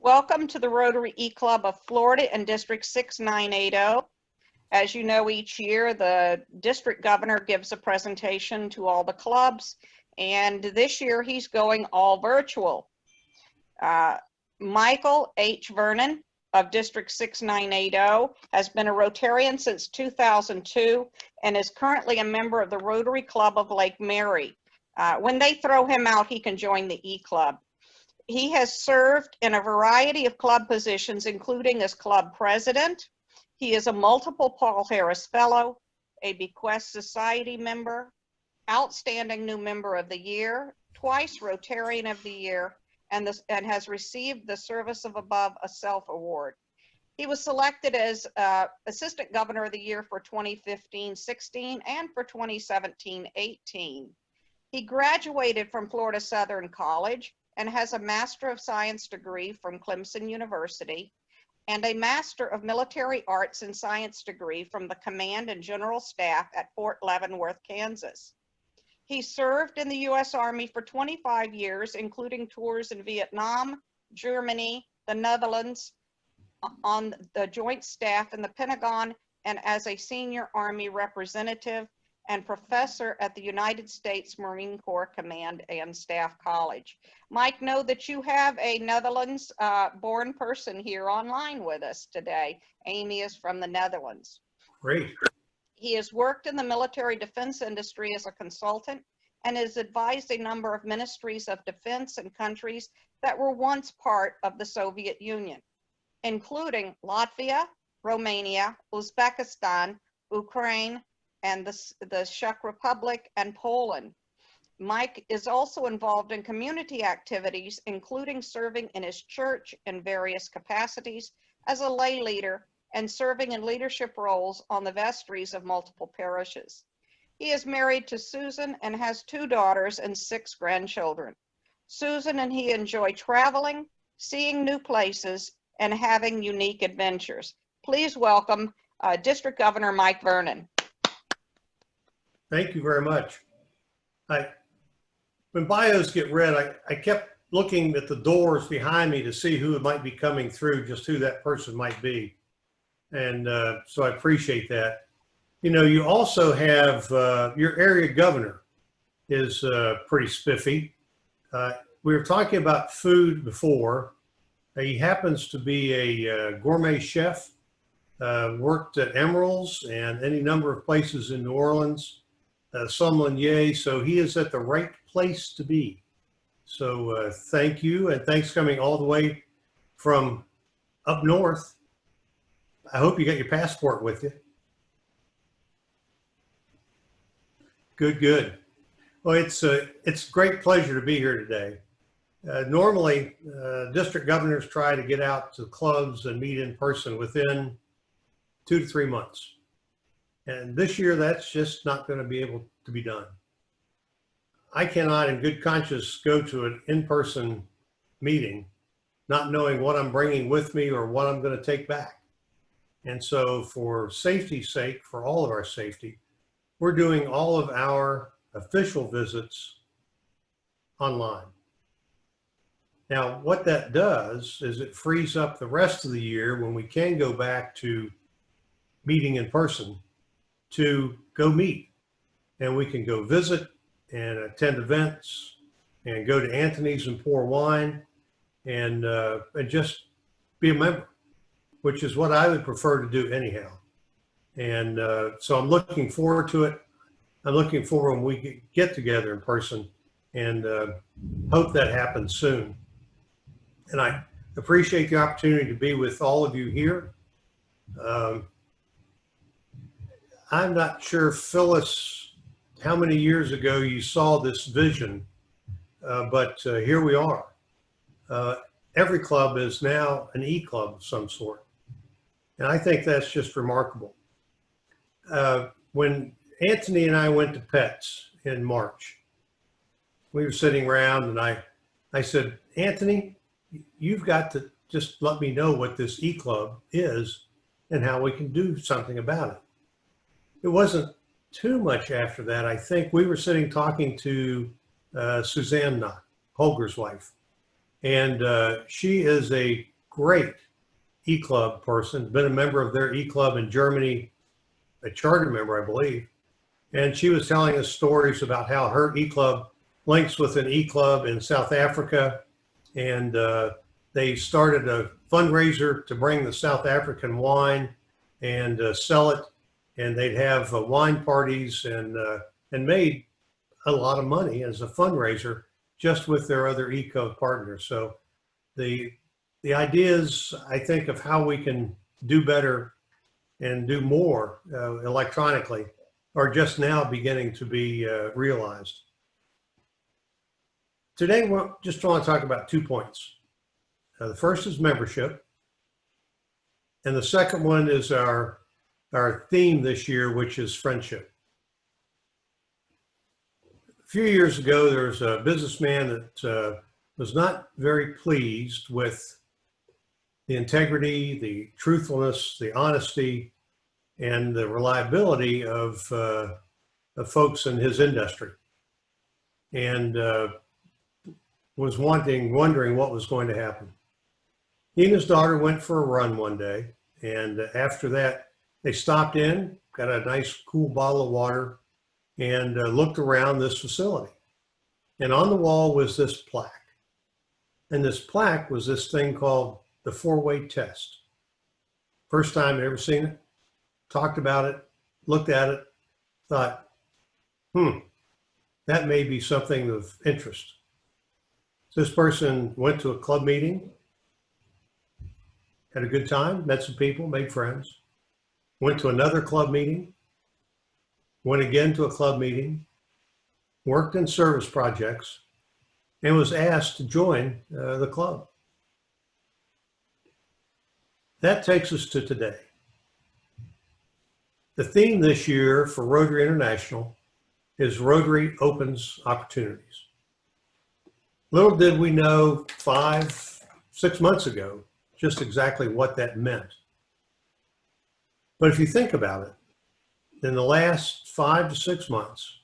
Welcome to the Rotary eClub of Florida and District 6980. As you know, each year the district governor gives a presentation to all the clubs, and this year he's going all virtual. Michael H. Vernon of District 6980 has been a Rotarian since 2002 and is currently a member of the Rotary Club of Lake Mary. When they throw him out, he can join the eClub. He has served in a variety of club positions, including as club president. He is a multiple Paul Harris Fellow, a Bequest Society member, Outstanding New Member of the Year, twice Rotarian of the Year, and has received the Service of Above a Self Award. He was selected as Assistant Governor of the Year for 2015-16 and for 2017-18. He graduated from Florida Southern College and has a Master of Science degree from Clemson University and a Master of Military Arts and Science degree from the Command and General Staff at Fort Leavenworth, Kansas. He served in the U.S. Army for 25 years, including tours in Viet Nam, Germany, the Netherlands, on the Joint Staff in the Pentagon, and as a senior Army representative and professor at the United States Marine Corps Command and Staff College. Mike, know that you have a Netherlands born person here online with us today. Amy is from the Netherlands. Great. He has worked in the military defense industry as a consultant and has advised a number of ministries of defense in countries that were once part of the Soviet Union, including Latvia, Romania, Uzbekistan, Ukraine, and the Czech Republic and Poland. Mike is also involved in community activities, including serving in his church in various capacities as a lay leader and serving in leadership roles on the vestries of multiple parishes. He is married to Susan and has 2 daughters and 6 grandchildren. Susan and he enjoy traveling, seeing new places, and having unique adventures. Please welcome District Governor Mike Vernon. Thank you very much. When bios get read, I kept looking at the doors behind me to see who might be coming through, just who that person might be. And so I appreciate that. You know, you also have your area governor is pretty spiffy. We were talking about food before. He happens to be a gourmet chef, worked at Emerald's and any number of places in New Orleans. Sommelier, so he is at the right place to be. So thank you, and thanks coming all the way from up north. I hope you got your passport with you. Good, good. Well, it's a great pleasure to be here today. Normally, district governors try to get out to clubs and meet in person within 2 to 3 months. And this year, that's just not going to be able to be done. I cannot, in good conscience, go to an in-person meeting not knowing what I'm bringing with me or what I'm going to take back. And so for safety's sake, for all of our safety, we're doing all of our official visits online. Now, what that does is it frees up the rest of the year when we can go back to meeting in person to go meet, and we can go visit and attend events and go to Anthony's and pour wine and just be a member, which is what I would prefer to do anyhow. And so I'm looking forward to it. I'm looking forward when we get together in person, and hope that happens soon. And I appreciate the opportunity to be with all of you here. I'm not sure, Phyllis, how many years ago you saw this vision, but here we are. Every club is now an eClub of some sort. And I think that's just remarkable. When Anthony and I went to Pets in March, we were sitting around and I said, Anthony, you've got to just let me know what this eClub is and how we can do something about it. It wasn't too much after that. I think we were sitting talking to Suzanne Holger's wife, and she is a great eClub person, been a member of their eClub in Germany, a charter member, I believe. And she was telling us stories about how her eClub links with an eClub in South Africa. And they started a fundraiser to bring the South African wine and sell it. And they'd have wine parties and made a lot of money as a fundraiser just with their other eClub partners. So the ideas, I think, of how we can do better and do more electronically are just now beginning to be realized. Today, we just want to talk about 2 points. The first is membership, and the second one is our theme this year, which is friendship. A few years ago, there was a businessman that was not very pleased with the integrity, the truthfulness, the honesty, and the reliability of folks in his industry, and was wondering what was going to happen. He and his daughter went for a run one day, and after that, they stopped in, got a nice cool bottle of water, and looked around this facility. And on the wall was this plaque. And this plaque was this thing called the 4-way test. First time I'd ever seen it, talked about it, looked at it, thought, that may be something of interest. This person went to a club meeting, had a good time, met some people, made friends, went to another club meeting, went again to a club meeting, worked in service projects, and was asked to join the club. That takes us to today. The theme this year for Rotary International is Rotary Opens Opportunities. Little did we know 5-6 months ago just exactly what that meant. But if you think about it, in the last 5 to 6 months,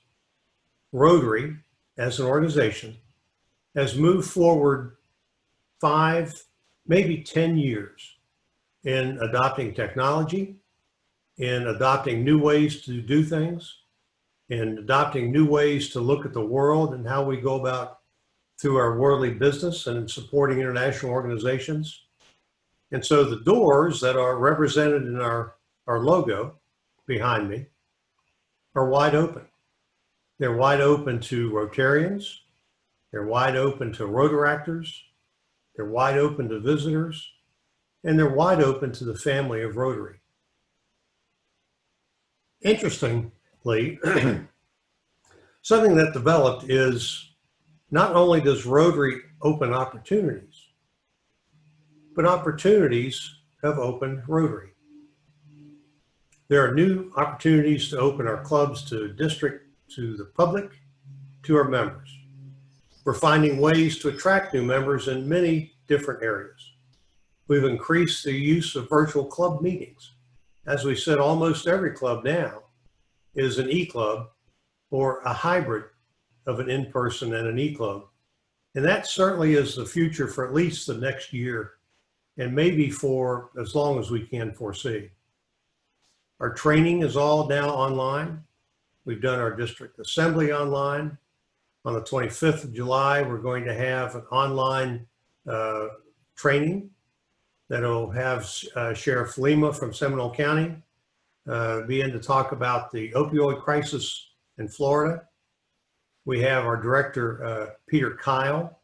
Rotary as an organization has moved forward 5, maybe 10 years in adopting technology, in adopting new ways to do things, in adopting new ways to look at the world and how we go about through our worldly business and in supporting international organizations. And so the doors that are represented in our logo behind me are wide open. They're wide open to Rotarians. They're wide open to Rotaractors. They're wide open to visitors. And they're wide open to the family of Rotary. Interestingly, something that developed is not only does Rotary open opportunities, but opportunities have opened Rotary. There are new opportunities to open our clubs to district, to the public, to our members. We're finding ways to attract new members in many different areas. We've increased the use of virtual club meetings. As we said, almost every club now is an eClub or a hybrid of an in-person and an eClub. And that certainly is the future for at least the next year, and maybe for as long as we can foresee. Our training is all now online. We've done our district assembly online. On the 25th of July, we're going to have an online training that'll have Sheriff Lima from Seminole County be in to talk about the opioid crisis in Florida. We have our director, Peter Kyle,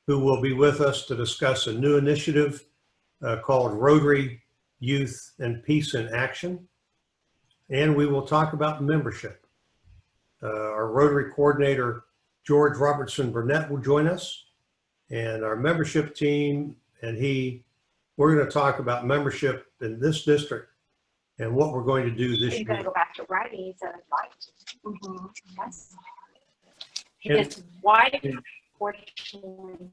who will be with us to discuss a new initiative called Rotary Youth and Peace in Action. And we will talk about membership. Our Rotary coordinator, George Robertson Burnett, will join us. And our membership team and we're going to talk about membership in this district and what we're going to do this year. You're going to go back to writing, so I'd like to. Mm-hmm. Yes. And- His wife, fortunately,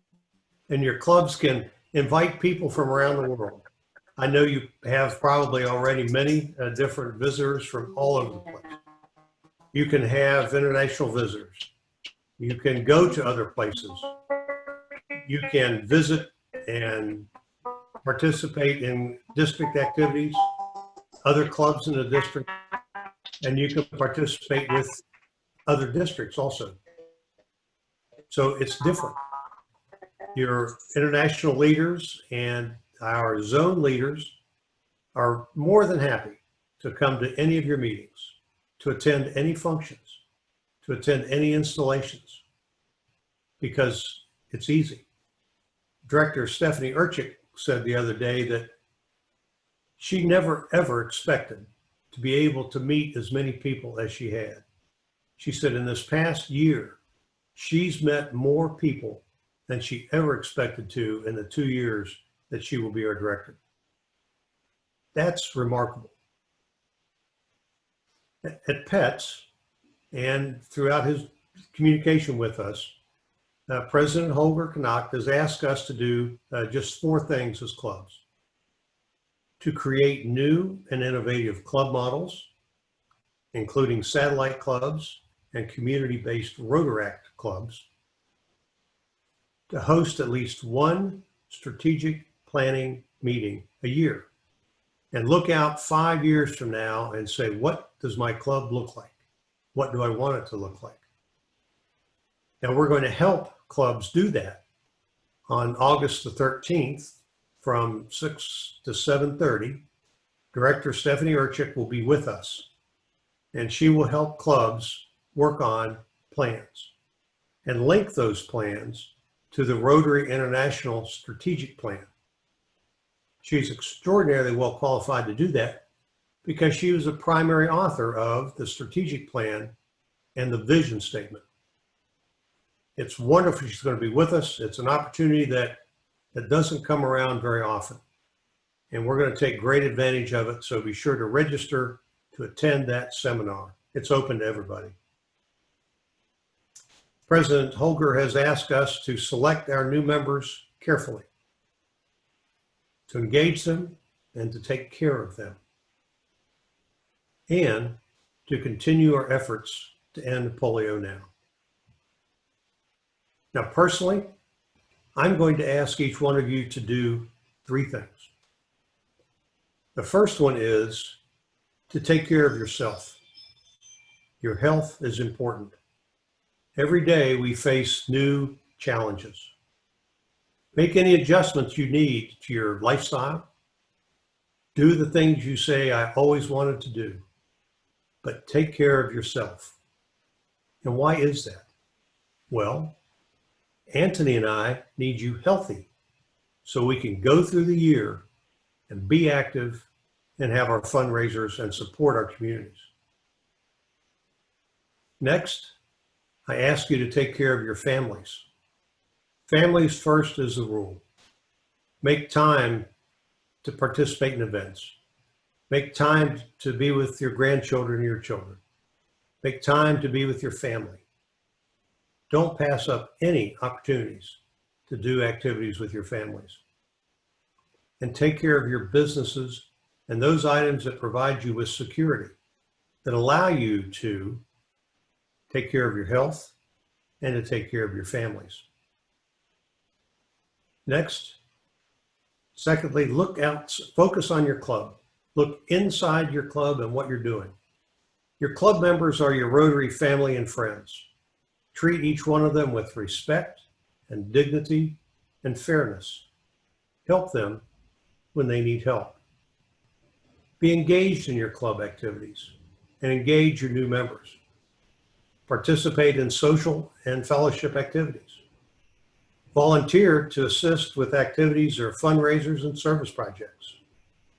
And your clubs can invite people from around the world. I know you have probably already many different visitors from all over the place. You can have international visitors. You can go to other places. You can visit and participate in district activities, other clubs in the district, and you can participate with other districts also. So it's different. Your international leaders and our zone leaders are more than happy to come to any of your meetings, to attend any functions, to attend any installations, because it's easy. Director Stephanie Urchik said the other day that she never ever expected to be able to meet as many people as she had. She said in this past year, she's met more people than she ever expected to in the 2 years that she will be our director. That's remarkable. At PETS and throughout his communication with us, President Holger Knocht has asked us to do just 4 things as clubs: to create new and innovative club models, including satellite clubs and community-based Rotaract clubs, to host at least 1 strategic planning meeting a year, and look out 5 years from now and say, what does my club look like? What do I want it to look like? Now we're going to help clubs do that on August the 13th from 6 to 7:30. Director Stephanie Urchik will be with us, and she will help clubs work on plans and link those plans to the Rotary International Strategic Plan. She's extraordinarily well qualified to do that because she was a primary author of the strategic plan and the vision statement. It's wonderful she's going to be with us. It's an opportunity that doesn't come around very often, and we're going to take great advantage of it. So be sure to register to attend that seminar. It's open to everybody. President Holger has asked us to select our new members carefully, to engage them and to take care of them, and to continue our efforts to end polio now. Now, personally, I'm going to ask each one of you to do 3 things. The first one is to take care of yourself. Your health is important. Every day we face new challenges. Make any adjustments you need to your lifestyle. Do the things you say, I always wanted to do, but take care of yourself. And why is that? Well, Anthony and I need you healthy so we can go through the year and be active and have our fundraisers and support our communities. Next, I ask you to take care of your families. Families first is the rule. Make time to participate in events. Make time to be with your grandchildren and your children. Make time to be with your family. Don't pass up any opportunities to do activities with your families. And take care of your businesses and those items that provide you with security, that allow you to take care of your health and to take care of your families. Next, secondly, look out, focus on your club. Look inside your club and what you're doing. Your club members are your Rotary family and friends. Treat each one of them with respect and dignity and fairness. Help them when they need help. Be engaged in your club activities and engage your new members. Participate in social and fellowship activities. Volunteer to assist with activities or fundraisers and service projects.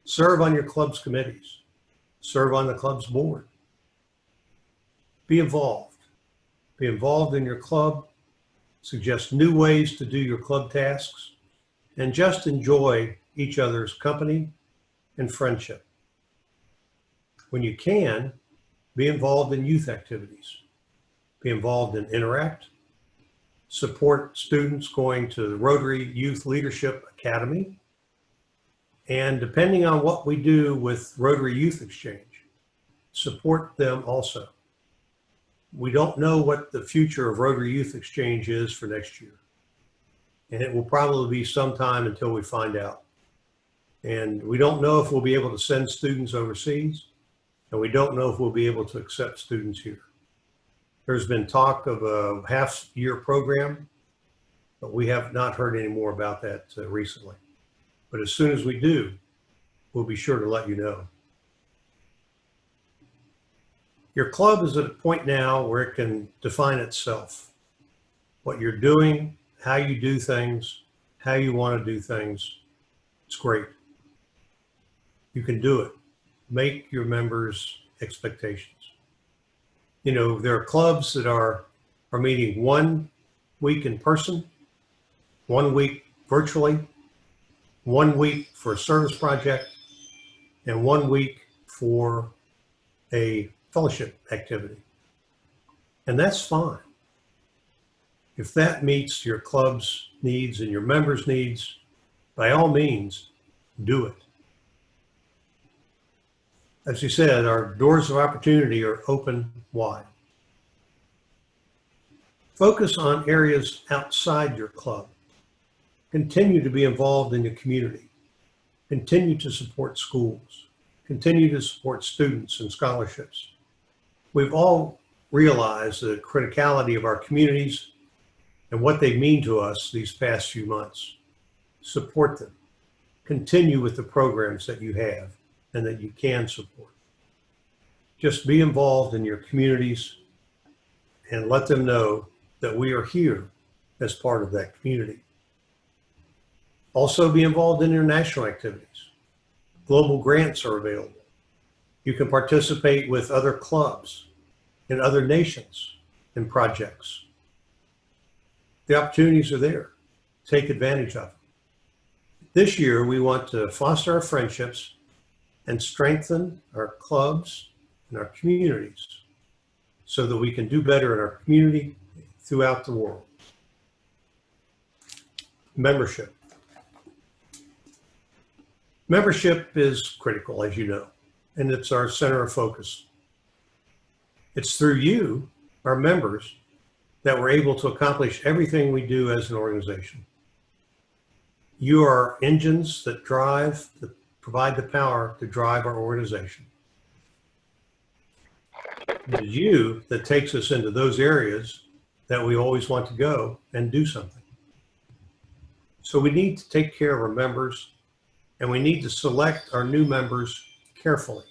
Serve on your club's committees. Serve on the club's board. Be involved. Be involved in your club. Suggest new ways to do your club tasks. And just enjoy each other's company and friendship. When you can, be involved in youth activities. Be involved in Interact. Support students going to the Rotary Youth Leadership Academy. And depending on what we do with Rotary Youth Exchange, support them also. We don't know what the future of Rotary Youth Exchange is for next year. And it will probably be some time until we find out. And we don't know if we'll be able to send students overseas, and we don't know if we'll be able to accept students here. There's been talk of a half-year program, but we have not heard any more about that recently. But as soon as we do, we'll be sure to let you know. Your club is at a point now where it can define itself. What you're doing, how you do things, how you want to do things, it's great. You can do it. Make your members' expectations. You know, there are clubs that are meeting 1 week in person, 1 week virtually, 1 week for a service project, and 1 week for a fellowship activity. And that's fine. If that meets your club's needs and your members' needs, by all means, do it. As you said, our doors of opportunity are open wide. Focus on areas outside your club. Continue to be involved in your community. Continue to support schools. Continue to support students and scholarships. We've all realized the criticality of our communities and what they mean to us these past few months. Support them. Continue with the programs that you have and that you can support. Just be involved in your communities and let them know that we are here as part of that community. Also be involved in international activities. Global grants are available. You can participate with other clubs in other nations in projects. The opportunities are there. Take advantage of them. This year, we want to foster our friendships and strengthen our clubs and our communities so that we can do better in our community throughout the world. Membership. Membership is critical, as you know, and it's our center of focus. It's through you, our members, that we're able to accomplish everything we do as an organization. You are engines that provide the power to drive our organization. It is you that takes us into those areas that we always want to go and do something. So we need to take care of our members, and we need to select our new members carefully.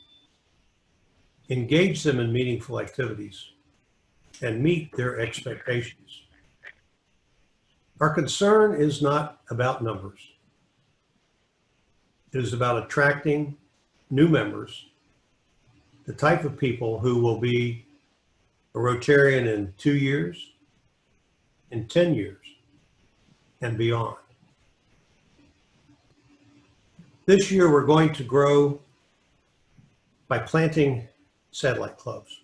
Engage them in meaningful activities and meet their expectations. Our concern is not about numbers. It is about attracting new members, the type of people who will be a Rotarian in 2 years, in 10 years, and beyond. This year, we're going to grow by planting satellite clubs.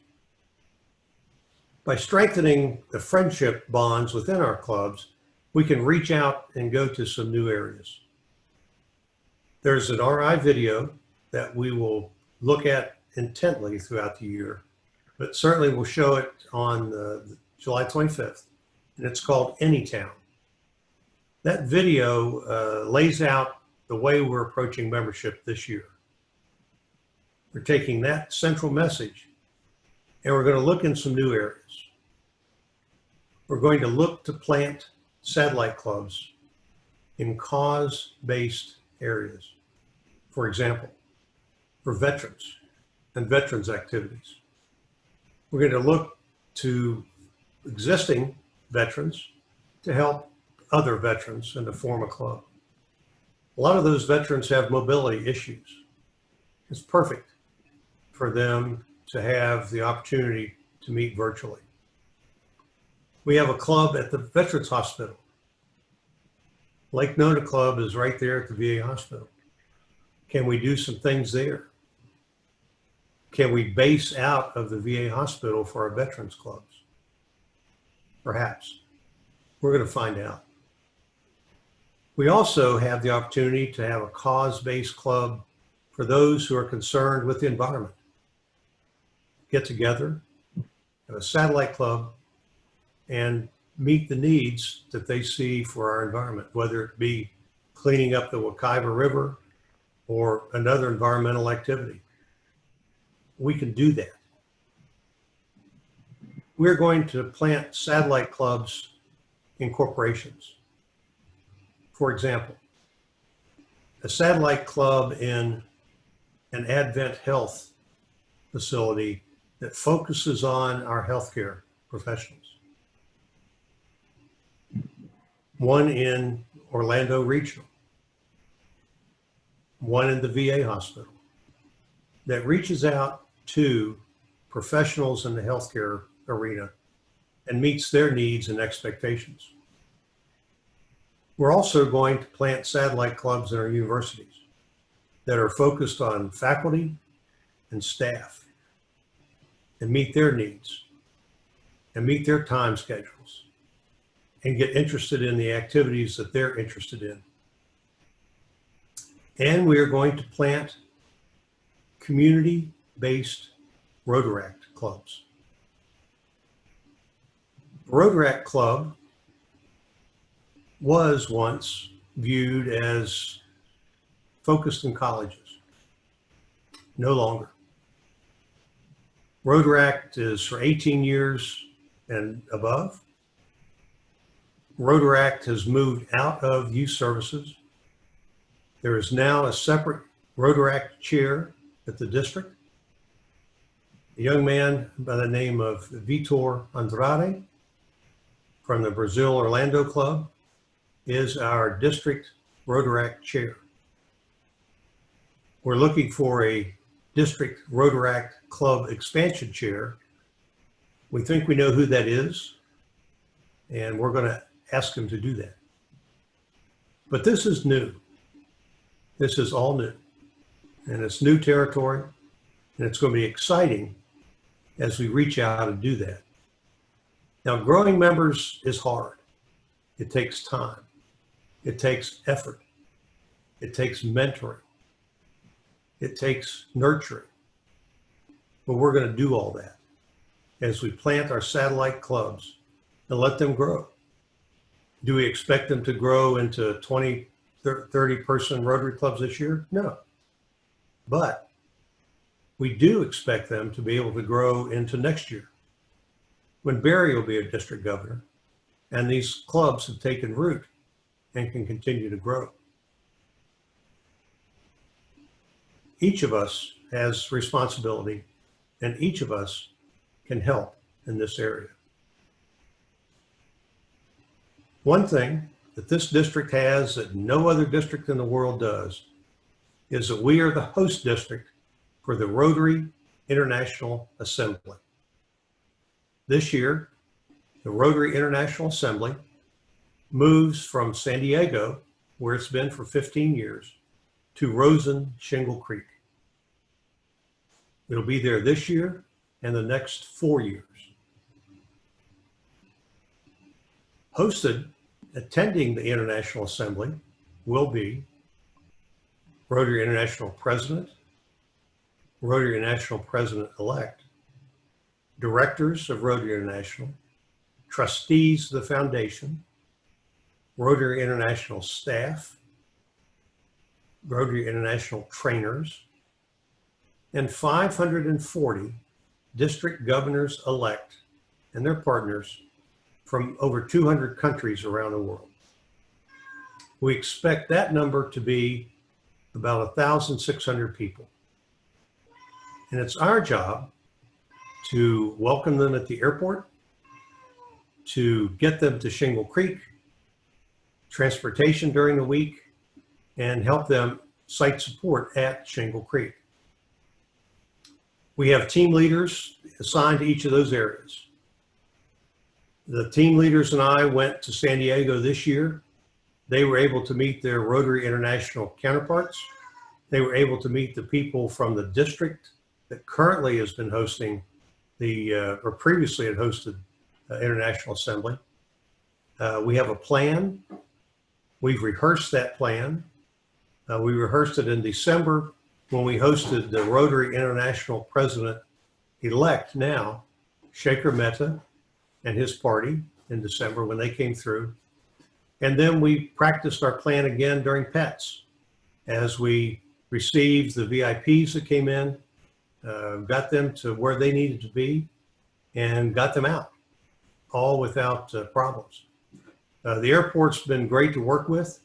By strengthening the friendship bonds within our clubs, we can reach out and go to some new areas. There's an RI video that we will look at intently throughout the year, but certainly we'll show it on July 25th, and it's called Anytown. That video lays out the way we're approaching membership this year. We're taking that central message and we're going to look in some new areas. We're going to look to plant satellite clubs in cause-based areas. For example, for veterans and veterans activities. We're going to look to existing veterans to help other veterans and to form a club. A lot of those veterans have mobility issues. It's perfect for them to have the opportunity to meet virtually. We have a club at the Veterans Hospital. Lake Nona Club is right there at the VA hospital. Can we do some things there? Can we base out of the VA hospital for our veterans clubs? Perhaps. We're going to find out. We also have the opportunity to have a cause-based club for those who are concerned with the environment. Get together, have a satellite club, and meet the needs that they see for our environment, whether it be cleaning up the Wekiva River or another environmental activity. We can do that. We're going to plant satellite clubs in corporations. For example, a satellite club in an Advent Health facility that focuses on our healthcare professionals. One in Orlando Regional. One in the VA hospital that reaches out to professionals in the healthcare arena and meets their needs and expectations. We're also going to plant satellite clubs in our universities that are focused on faculty and staff and meet their needs and meet their time schedules and get interested in the activities that they're interested in. And we are going to plant community-based Rotaract clubs. The Rotaract Club was once viewed as focused in colleges. No longer. Rotaract is for 18 years and above. Rotaract has moved out of youth services. There is now a separate Rotaract chair at the district. A young man by the name of Vitor Andrade from the Brazil Orlando Club is our district Rotaract chair. We're looking for a district Rotaract club expansion chair. We think we know who that is, and we're going to ask him to do that. But this is new. This is all new, and it's new territory, and it's going to be exciting as we reach out and do that. Now, growing members is hard. It takes time. It takes effort. It takes mentoring. It takes nurturing. But we're going to do all that as we plant our satellite clubs and let them grow. Do we expect them to grow into 20, 30 person Rotary clubs this year? No. But we do expect them to be able to grow into next year, when Barry will be a district governor and these clubs have taken root and can continue to grow. Each of us has responsibility, and each of us can help in this area. One thing that this district has that no other district in the world does is that we are the host district for the Rotary International Assembly. This year, the Rotary International Assembly moves from San Diego, where it's been for 15 years, to Rosen Shingle Creek. It'll be there this year and the next 4 years. Attending the International Assembly will be Rotary International President, Rotary International President-elect, directors of Rotary International, trustees of the foundation, Rotary International staff, Rotary International trainers, and 540 district governors-elect and their partners from over 200 countries around the world. We expect that number to be about 1,600 people. And it's our job to welcome them at the airport, to get them to Shingle Creek, transportation during the week, and help them site support at Shingle Creek. We have team leaders assigned to each of those areas. The team leaders and I went to San Diego this year. They were able to meet their Rotary International counterparts. They were able to meet the people from the district that currently has been hosting or previously had hosted International Assembly. We have a plan. We've rehearsed that plan. We rehearsed it in December when we hosted the Rotary International President-elect now, Shekhar Mehta, and his party in December when they came through. And then we practiced our plan again during PETS as we received the VIPs that came in, got them to where they needed to be, and got them out, all without problems. The airport's been great to work with.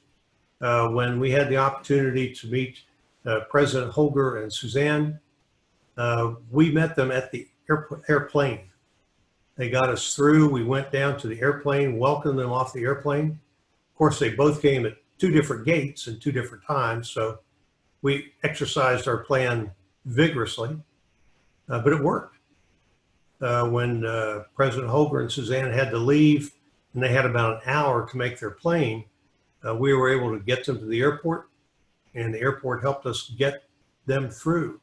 When we had the opportunity to meet President Holger and Suzanne, we met them at the airplane. They got us through. We went down to the airplane, welcomed them off the airplane. Of course, they both came at 2 different gates and 2 different times, so we exercised our plan vigorously, but it worked. When President Holger and Suzanne had to leave, and they had about an hour to make their plane, we were able to get them to the airport, and the airport helped us get them through,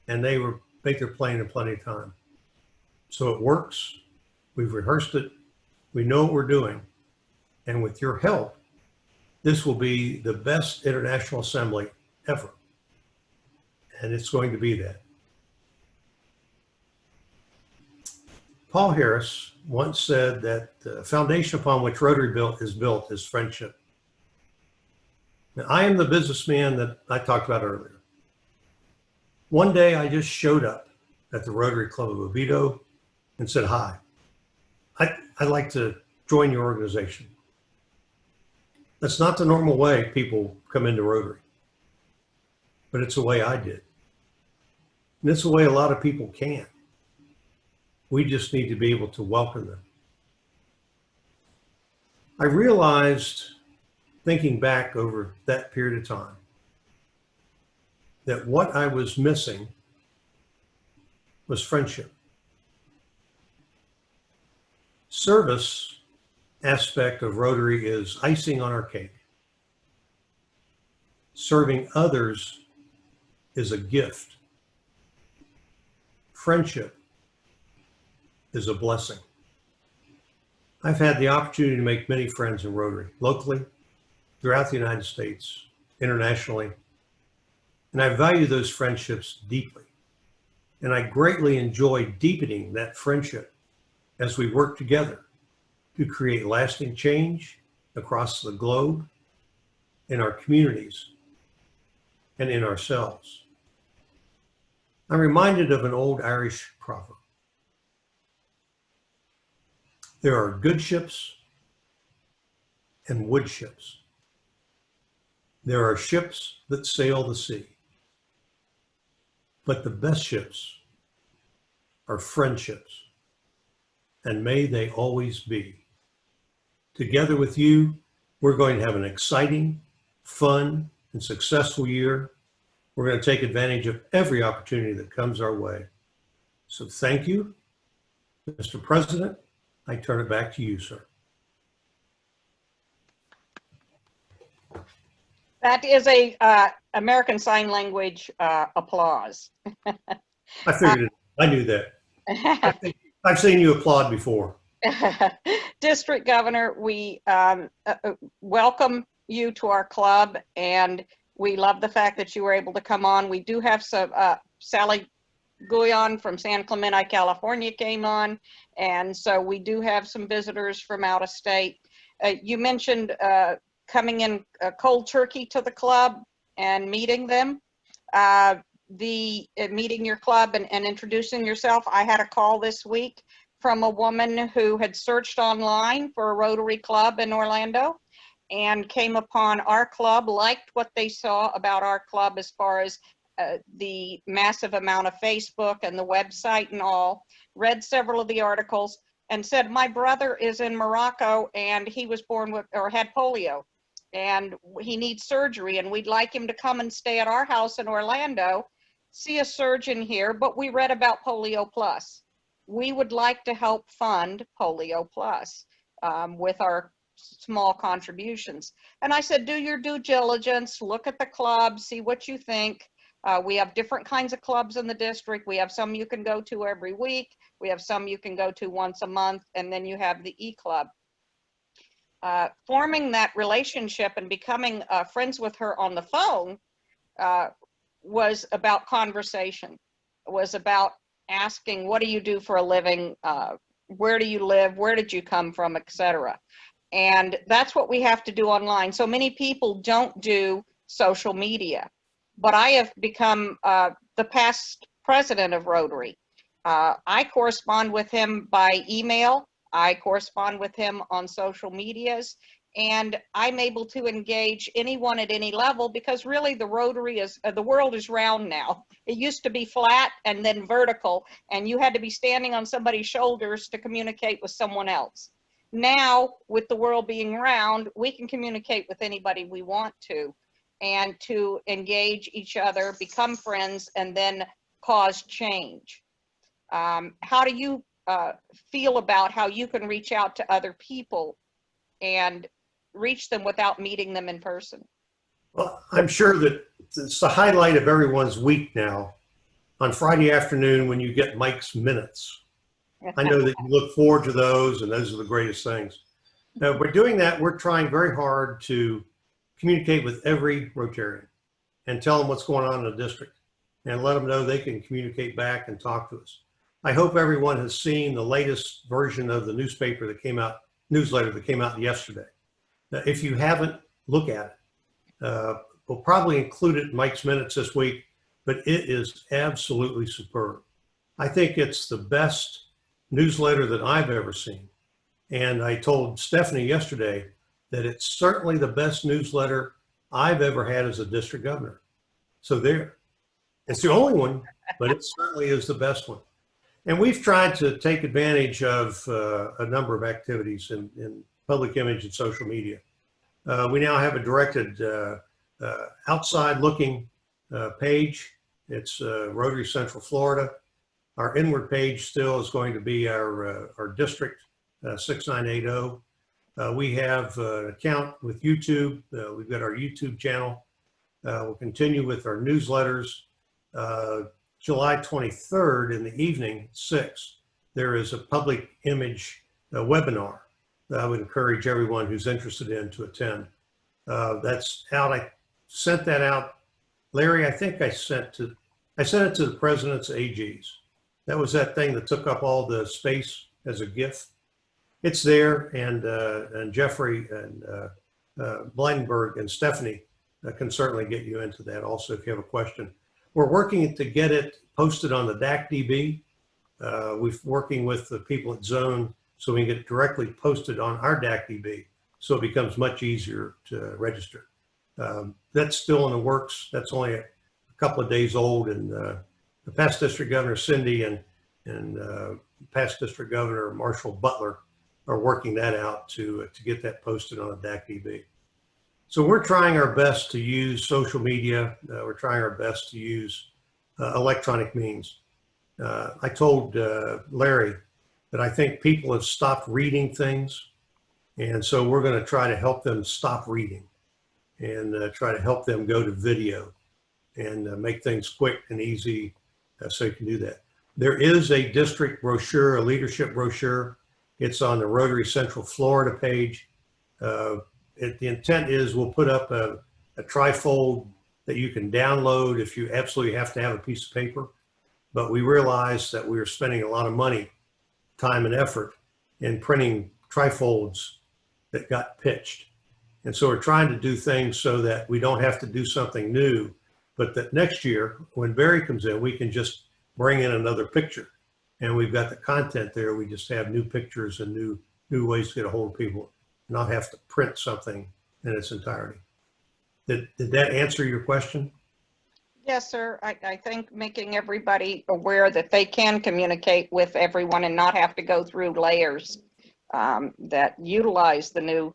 and they were make their plane in plenty of time. So it works. We've rehearsed it. We know what we're doing. And with your help, this will be the best international assembly ever. And it's going to be that. Paul Harris once said that the foundation upon which Rotary is built is friendship. Now, I am the businessman that I talked about earlier. One day I just showed up at the Rotary Club of Oviedo and said, hi, I'd like to join your organization. That's not the normal way people come into Rotary, but it's the way I did. And it's the way a lot of people can. We just need to be able to welcome them. I realized, thinking back over that period of time, that what I was missing was friendship. Service aspect of Rotary is icing on our cake. Serving others is a gift. Friendship is a blessing. I've had the opportunity to make many friends in Rotary, locally, throughout the United States, internationally, and I value those friendships deeply. And I greatly enjoy deepening that friendship as we work together to create lasting change across the globe, in our communities, and in ourselves. I'm reminded of an old Irish proverb. There are good ships and wood ships. There are ships that sail the sea. But the best ships are friendships, and may they always be. Together with you, we're going to have an exciting, fun, and successful year. We're going to take advantage of every opportunity that comes our way. So thank you, Mr. President. I turn it back to you, sir. That is a American Sign Language applause. I figured it. I knew that. I've seen you applaud before. District Governor, we welcome you to our club, and we love the fact that you were able to come on. We do have some, Sally Guyon from San Clemente, California came on, and so we do have some visitors from out of state. You mentioned coming in cold turkey to the club and meeting them. Meeting your club and introducing yourself. I had a call this week from a woman who had searched online for a Rotary Club in Orlando and came upon our club, liked what they saw about our club as far as the massive amount of Facebook and the website and all, read several of the articles and said, my brother is in Morocco and he was born with or had polio and he needs surgery and we'd like him to come and stay at our house in Orlando, see a surgeon here, but we read about Polio Plus. We would like to help fund Polio Plus with our small contributions. And I said, do your due diligence, look at the club, see what you think. We have different kinds of clubs in the district. We have some you can go to every week. We have some you can go to once a month, and then you have the eClub. Forming that relationship and becoming friends with her on the phone was about conversation, was about asking, what do you do for a living? Where do you live? Where did you come from, etc. And that's what we have to do online. So many people don't do social media. but I have become the past president of Rotary. I correspond with him by email. I correspond with him on social medias, and I'm able to engage anyone at any level, because really the Rotary is, the world is round now. It used to be flat and then vertical, and you had to be standing on somebody's shoulders to communicate with someone else. Now, with the world being round, we can communicate with anybody we want to, and to engage each other, become friends, and then cause change. How do you feel about how you can reach out to other people and reach them without meeting them in person? Well, I'm sure that it's the highlight of everyone's week now on Friday afternoon when you get Mike's minutes. I know that you look forward to those, and those are the greatest things. Now, we're doing that. We're trying very hard to communicate with every Rotarian and tell them what's going on in the district and let them know they can communicate back and talk to us. I hope everyone has seen the latest version of the newsletter that came out yesterday. If you haven't, look at it. We'll probably include it in Mike's minutes this week, but it is absolutely superb. I think it's the best newsletter that I've ever seen. And I told Stephanie yesterday that it's certainly the best newsletter I've ever had as a district governor. So there, it's the only one, but it certainly is the best one. And we've tried to take advantage of a number of activities in public image and social media. We now have a directed outside looking page. It's Rotary Central Florida. Our inward page still is going to be our district 6980. We have an account with YouTube. We've got our YouTube channel. We'll continue with our newsletters. July 23rd in the evening, 6, there is a public image webinar that I would encourage everyone who's interested in to attend. That's out. I sent that out. Larry, I think I sent it to the president's AGs. That was that thing that took up all the space as a GIF. It's there, and Jeffrey and Blandenberg and Stephanie can certainly get you into that also if you have a question. We're working to get it posted on the DACDB. We're working with the people at Zone so we can get it directly posted on our DACDB, so it becomes much easier to register. That's still in the works. That's only a couple of days old, and the past district governor Cindy and past district governor Marshall Butler are working that out to get that posted on the DACDB. So we're trying our best to use social media. We're trying our best to use electronic means. I told Larry that I think people have stopped reading things. And so we're going to try to help them stop reading and try to help them go to video and make things quick and easy so you can do that. There is a district brochure, a leadership brochure. It's on the Rotary Central Florida page. The intent is we'll put up a trifold that you can download if you absolutely have to have a piece of paper. But we realized that we were spending a lot of money, time and effort in printing trifolds that got pitched. And so we're trying to do things so that we don't have to do something new, but that next year when Barry comes in, we can just bring in another picture. And we've got the content there. We just have new pictures and new ways to get a hold of people, not have to print something in its entirety. Did that answer your question? Yes, sir. I think making everybody aware that they can communicate with everyone and not have to go through layers that utilize the new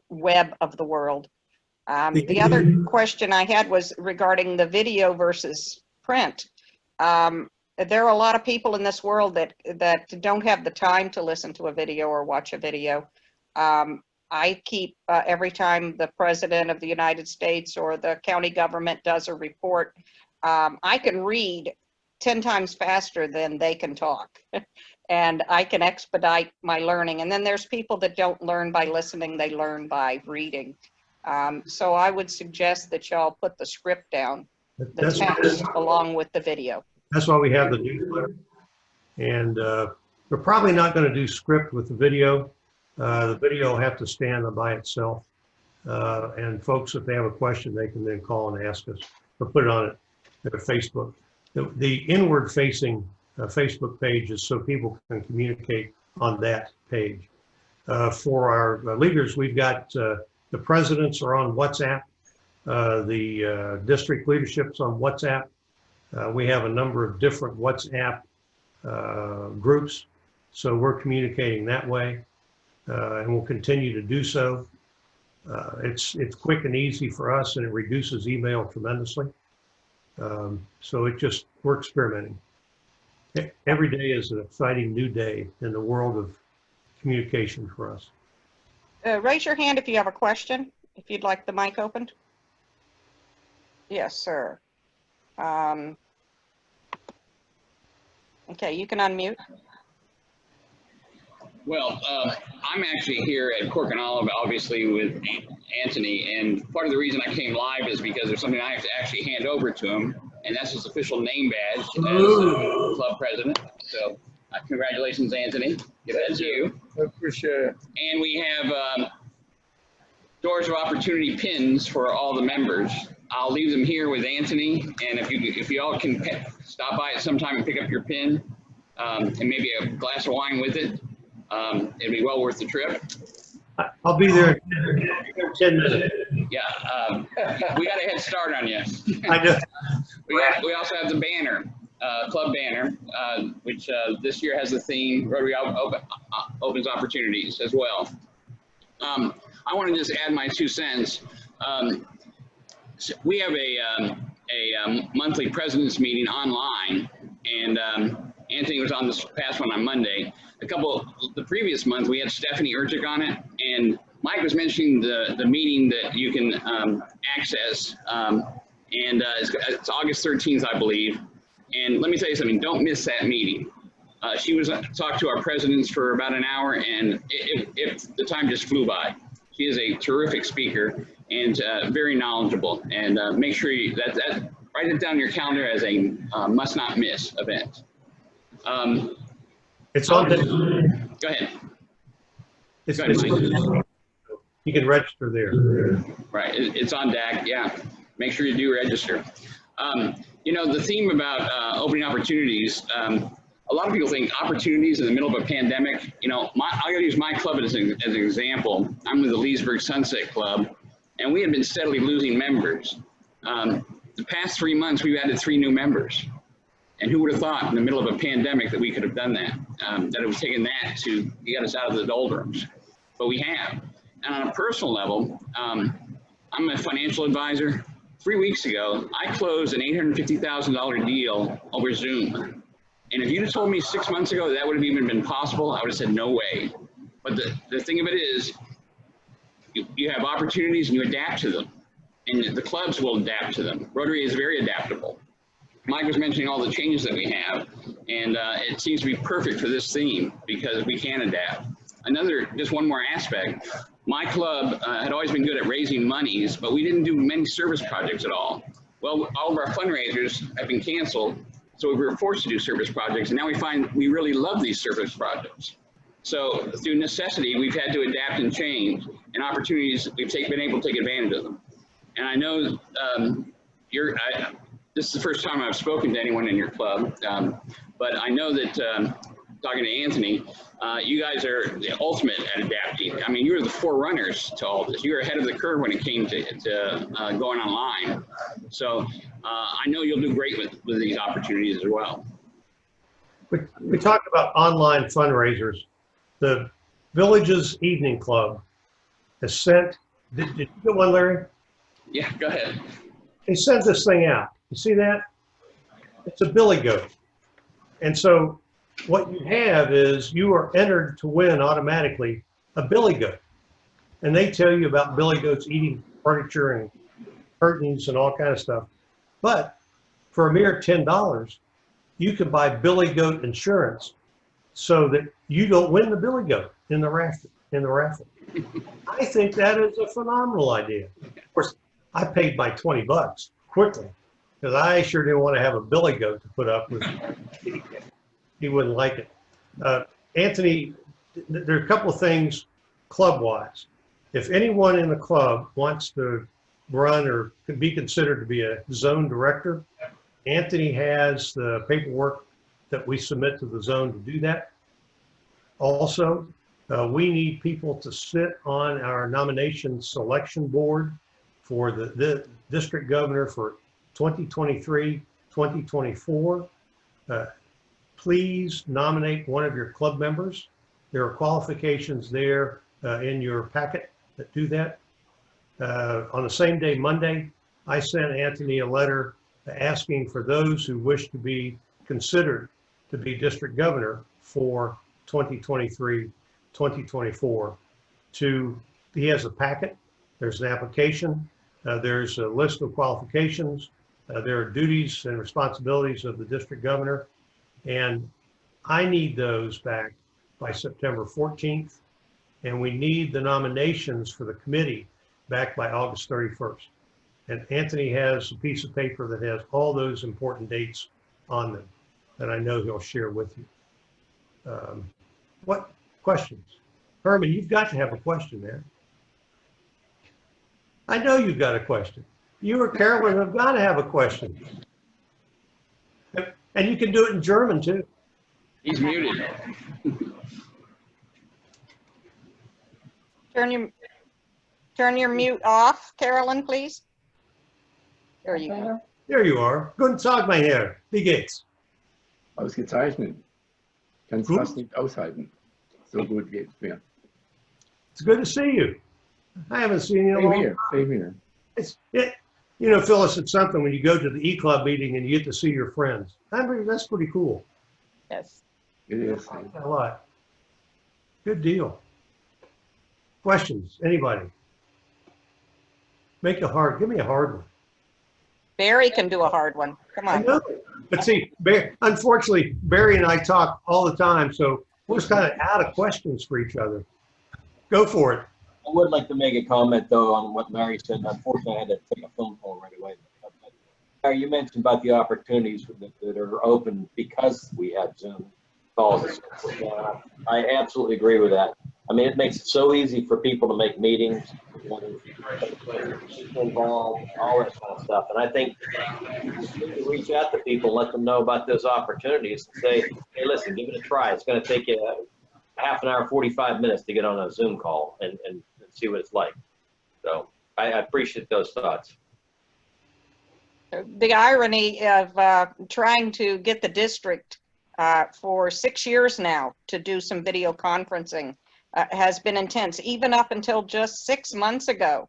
web of the world. The other question I had was regarding the video versus print. There are a lot of people in this world that don't have the time to listen to a video or watch a video. I keep, every time the President of the United States or the county government does a report, I can read 10 times faster than they can talk. And I can expedite my learning. And then there's people that don't learn by listening, they learn by reading. So I would suggest that y'all put the script down, the text along with the video. That's why we have the newsletter. And we're probably not going to do script with the video. The video will have to stand by itself. And folks, if they have a question, they can then call and ask us. or put it on their Facebook. The inward-facing Facebook page is so people can communicate on that page. For our leaders, we've got the presidents are on WhatsApp. The district leadership's on WhatsApp. We have a number of different WhatsApp groups, so we're communicating that way, and we'll continue to do so. It's quick and easy for us, and it reduces email tremendously. So we're experimenting. Every day is an exciting new day in the world of communication for us. Raise your hand if you have a question, if you'd like the mic opened. Yes, sir. Okay, you can unmute. Well, I'm actually here at Cork and Olive, obviously, with Anthony, and part of the reason I came live is because there's something I have to actually hand over to him, and that's his official name badge as club president. So, congratulations, Anthony. Give that to you. I appreciate it. And we have Doors of Opportunity pins for all the members. I'll leave them here with Anthony, and if you all can stop by at some time and pick up your pin, and maybe a glass of wine with it. It'd be well worth the trip. I'll be there in 10 minutes. Yeah, we got a head start on you. I know. We also have the banner, club banner, which this year has the theme Rotary opens opportunities as well. I want to just add my 2 cents. So we have a monthly president's meeting online, and Anthony was on this past one on Monday. The previous month, we had Stephanie Urchick on it, and Mike was mentioning the meeting that you can access, and it's August 13th, I believe. And let me tell you something, don't miss that meeting. She was talked to our presidents for about an hour, and the time just flew by. She is a terrific speaker and very knowledgeable, and make sure write it down on your calendar as a must not miss event. It's on. Go ahead. Go ahead, Mike. You can register there. Right, it's on deck. Yeah, make sure you do register. You know, the theme about opening opportunities. A lot of people think opportunities in the middle of a pandemic. You know, I got to use my club as an example. I'm with the Leesburg Sunset Club, and we have been steadily losing members. The past 3 months, we've added 3 new members. And who would have thought in the middle of a pandemic that we could have done that, that it was taking that to get us out of the doldrums. But we have. And on a personal level, I'm a financial advisor. 3 weeks ago, I closed an $850,000 deal over Zoom. And if you'd have told me 6 months ago that would have even been possible, I would have said no way. But the thing of it is, you have opportunities and you adapt to them. And the clubs will adapt to them. Rotary is very adaptable. Mike was mentioning all the changes that we have, and it seems to be perfect for this theme because we can adapt. Just one more aspect, my club had always been good at raising monies, but we didn't do many service projects at all. Well, all of our fundraisers have been canceled, so we were forced to do service projects, and now we find we really love these service projects. So through necessity, we've had to adapt and change, and opportunities, we've been able to take advantage of them. And I know this is the first time I've spoken to anyone in your club, but I know that talking to Anthony, you guys are the ultimate at adapting. I mean, you were the forerunners to all this. You were ahead of the curve when it came to going online. So I know you'll do great with these opportunities as well. We talked about online fundraisers. The Villages Evening Club has sent, did you get one, Larry? Yeah, go ahead. They sent this thing out. You see that? It's a billy goat. And so what you have is you are entered to win automatically a billy goat. And they tell you about billy goats eating furniture and curtains and all kind of stuff. But for a mere $10, you can buy billy goat insurance so that you don't win the billy goat in the raffle. I think that is a phenomenal idea. Of course, I paid my 20 bucks quickly because I sure didn't want to have a billy goat to put up with. He wouldn't like it. Anthony, there are a couple of things club-wise. If anyone in the club wants to run or could be considered to be a zone director. Anthony has the paperwork that we submit to the zone to do that. Also, we need people to sit on our nomination selection board for the district governor for 2023, 2024. Please nominate one of your club members. There are qualifications there in your packet that do that. On the same day, Monday, I sent Anthony a letter asking for those who wish to be considered to be district governor for 2023, 2024 he has a packet, there's an application, there's a list of qualifications, there are duties and responsibilities of the district governor, and I need those back by September 14th, and we need the nominations for the committee back by August 31st. And Anthony has a piece of paper that has all those important dates on them that I know he'll share with you. What questions? Herman, you've got to have a question there. I know you've got a question. You or Carolyn have got to have a question. And you can do it in German too. He's muted. Turn your mute off, Carolyn, please. There you go. There you are. Guten Tag, mein Herr. Wie geht's? Ausgezeichnet. Kann's Gut. fast nicht aushalten. So gut geht's mir. It's good to see you. I haven't seen you in a Same long here, same here. You know, Phyllis, it's something when you go to the eClub meeting and you get to see your friends. That's pretty cool. Yes. It is. I like that a lot. Good deal. Questions? Anybody? Give me a hard one. Barry can do a hard one. Come I on. know. But see, unfortunately, Barry and I talk all the time, so we're just kind of out of questions for each other. Go for it. I would like to make a comment, though, on what Mary said. Unfortunately, I had to take a phone call right away. Mary, you mentioned about the opportunities that are open because we have Zoom calls. I absolutely agree with that. I mean, it makes it so easy for people to make meetings, involved, all that kind of stuff. And I think you need to reach out to people, let them know about those opportunities, and say, hey, listen, give it a try. It's going to take you half an hour, 45 minutes to get on a Zoom call and see what it's like. So I appreciate those thoughts. The irony of trying to get the district for 6 years now to do some video conferencing has been intense. Even up until just 6 months ago,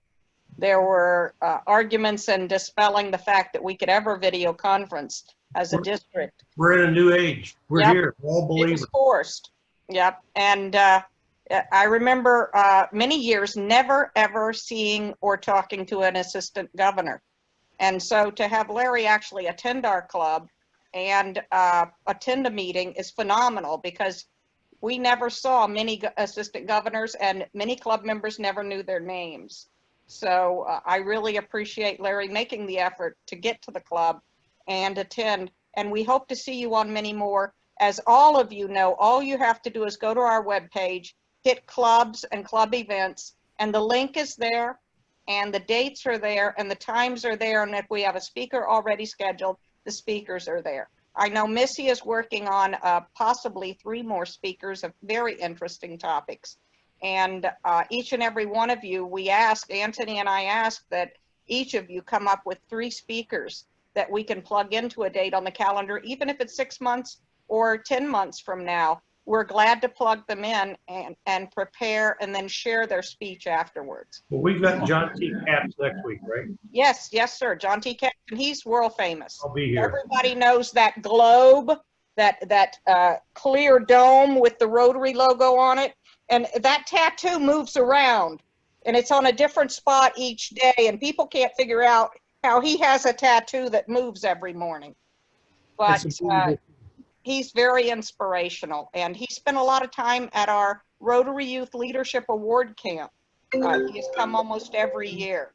there were arguments and dispelling the fact that we could ever video conference as a district. We're in a new age. We're Yep. here. We're all It believers. was forced. Yep. And I remember many years never ever seeing or talking to an assistant governor. And so to have Larry actually attend our club and attend a meeting is phenomenal, because we never saw many assistant governors and many club members never knew their names. So I really appreciate Larry making the effort to get to the club and attend. And we hope to see you on many more. As all of you know, all you have to do is go to our webpage, hit clubs and club events, and the link is there, and the dates are there, and the times are there. And if we have a speaker already scheduled, the speakers are there. I know Missy is working on possibly 3 more speakers of very interesting topics. And each and every one of you, Anthony and I asked that each of you come up with 3 speakers that we can plug into a date on the calendar, even if it's 6 months or 10 months from now. We're glad to plug them in and prepare and then share their speech afterwards. Well, we've got John T. Capps next week, right? Yes, yes, sir. John T. Capps, and he's world famous. I'll be here. Everybody knows that globe, that clear dome with the Rotary logo on it. And that tattoo moves around, and it's on a different spot each day, and people can't figure out how he has a tattoo that moves every morning. But he's very inspirational, and he spent a lot of time at our Rotary Youth Leadership Award Camp. He has come almost every year.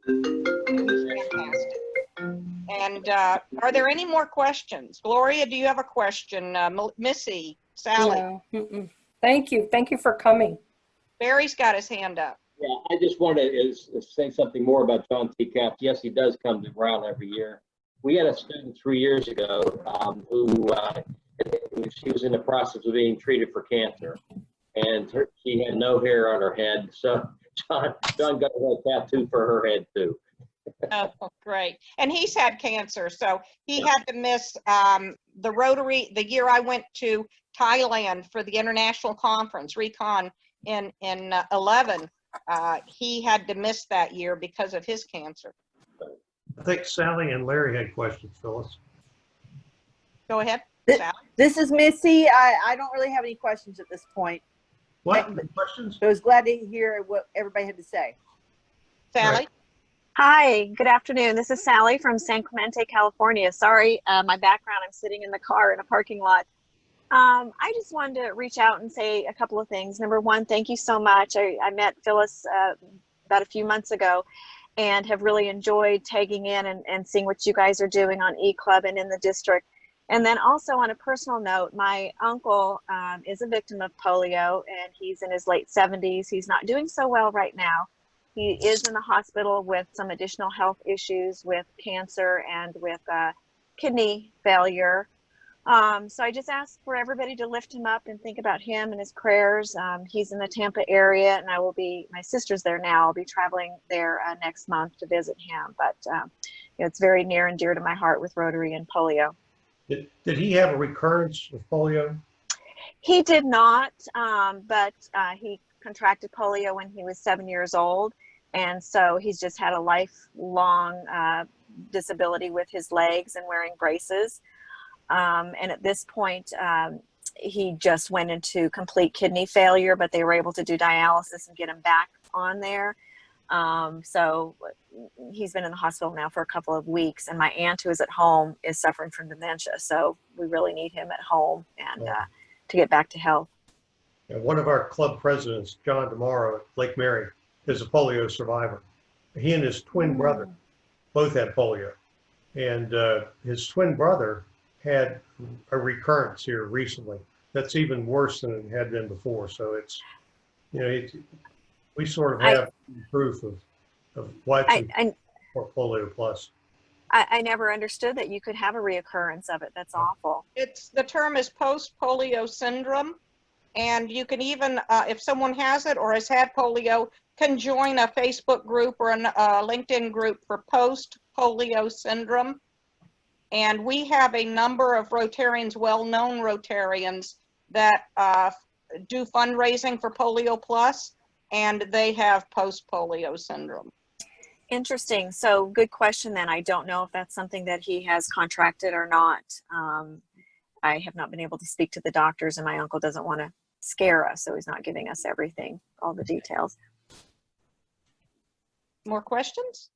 Fantastic. And are there any more questions? Gloria, do you have a question? Missy, Sally? No. Thank you. Thank you for coming. Barry's got his hand up. Yeah, I just wanted to say something more about John T. Capps. Yes, he does come to Brown every year. We had a student 3 years ago who she was in the process of being treated for cancer, and she had no hair on her head. So John got a tattoo for her head too. Oh, great. And he's had cancer, so he had to miss the Rotary, the year I went to Thailand for the international conference, Recon, in 11. He had to miss that year because of his cancer. I think Sally and Larry had questions, Phyllis. Go ahead, Th- Sally. This is Missy. I don't really have any questions at this point. What questions? So I was glad to hear what everybody had to say. Sally? Right. Hi, good afternoon. This is Sally from San Clemente, California. Sorry, my background, I'm sitting in the car in a parking lot. I just wanted to reach out and say a couple of things. Number one, thank you so much. I met Phyllis about a few months ago and have really enjoyed tagging in and seeing what you guys are doing on eClub and in the district. And then also on a personal note, my uncle is a victim of polio and he's in his late 70s. He's not doing so well right now. He is in the hospital with some additional health issues with cancer and with kidney failure. So I just ask for everybody to lift him up and think about him and his prayers. He's in the Tampa area and my sister's there now. I'll be traveling there next month to visit him. But it's very near and dear to my heart with Rotary and polio. Did he have a recurrence of polio? He did not, but he contracted polio when he was 7 years old. And so he's just had a lifelong disability with his legs and wearing braces. And at this point, he just went into complete kidney failure, but they were able to do dialysis and get him back on there. So he's been in the hospital now for a couple of weeks, and my aunt who is at home is suffering from dementia. So we really need him at home and to get back to health. Yeah, one of our club presidents, John DeMauro at Lake Mary, is a polio survivor. He and his twin brother both had polio. And his twin brother had a recurrence here recently. That's even worse than it had been before. So it's, we sort of have proof of what's for polio plus. I never understood that you could have a reoccurrence of it. That's awful. The term is post-polio syndrome. And you can even, if someone has it or has had polio, can join a Facebook group or a LinkedIn group for post-polio syndrome. And we have a number of Rotarians, well-known Rotarians, that do fundraising for Polio Plus, and they have post-polio syndrome. Interesting. So good question then. I don't know if that's something that he has contracted or not. I have not been able to speak to the doctors, and my uncle doesn't want to scare us, so he's not giving us everything, all the details. More questions?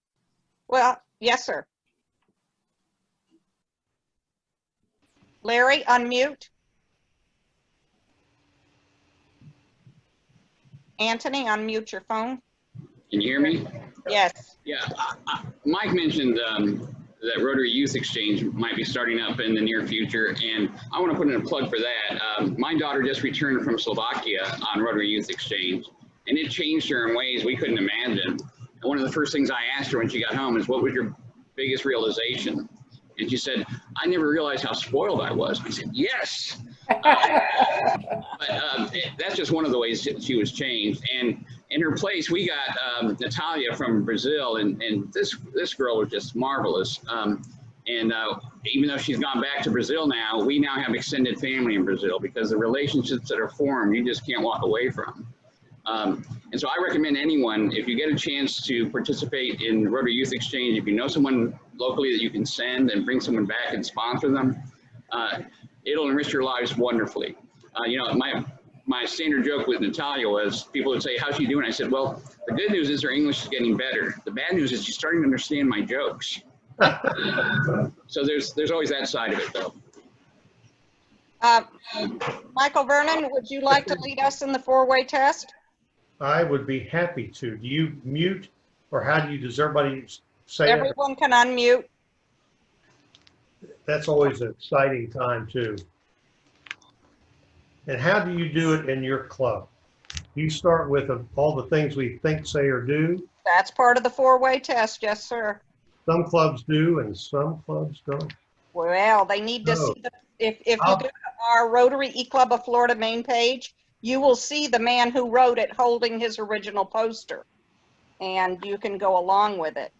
Well, yes, sir. Larry, unmute. Anthony, unmute your phone. Can you hear me? Yes. Yeah, Mike mentioned that Rotary Youth Exchange might be starting up in the near future, and I want to put in a plug for that. My daughter just returned from Slovakia on Rotary Youth Exchange, and it changed her in ways we couldn't imagine. And one of the first things I asked her when she got home is, what was your biggest realization? And she said, I never realized how spoiled I was. I said, yes. That's just one of the ways she was changed. And in her place, we got Natalia from Brazil, and this girl was just marvelous. Even though she's gone back to Brazil now, we now have extended family in Brazil because the relationships that are formed, you just can't walk away from. And so I recommend anyone, if you get a chance to participate in Rotary Youth Exchange, if you know someone locally that you can send and bring someone back and sponsor them, it'll enrich your lives wonderfully. My standard joke with Natalia was, people would say, how's she doing? I said, well, the good news is her English is getting better. The bad news is she's starting to understand my jokes. So there's always that side of it, though. Michael Vernon, would you like to lead us in the four-way test? I would be happy to. Do you mute, or how do you, does everybody say it? Everyone can unmute. That's always an exciting time too. And how do you do it in your club? You start with all the things we think, say, or do. That's part of the four-way test, yes, sir. Some clubs do and some clubs don't. Well, they need to Oh. see if you go to our Rotary eClub of Florida main page, you will see the man who wrote it holding his original poster. And you can go along with it.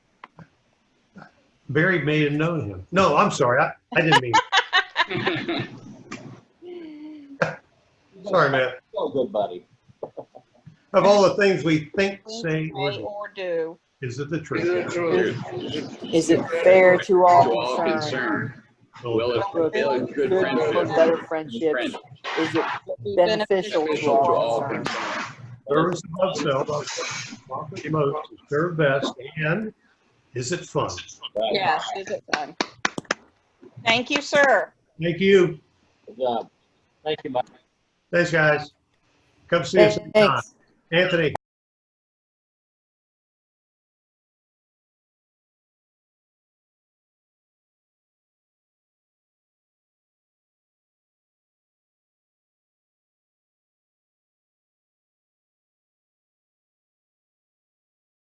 Barry may have known him. No, I'm sorry. I didn't mean. Sorry, man. So good, buddy. Of all the things we think, say, or Say do, or do. is it the Is truth? it true? Is it fair to To all all concerned? concerned. Will it Good build good for friendships? better Good friendships? friend. Is it Be beneficial to To all all concerned? concerned. Service above self, profit most, serve best, and is it fun? Right. Yes, is it fun? Thank you, sir. Thank you. Good job. Thank you, Mike. Thanks, guys. Come see us anytime. Thanks. Anthony.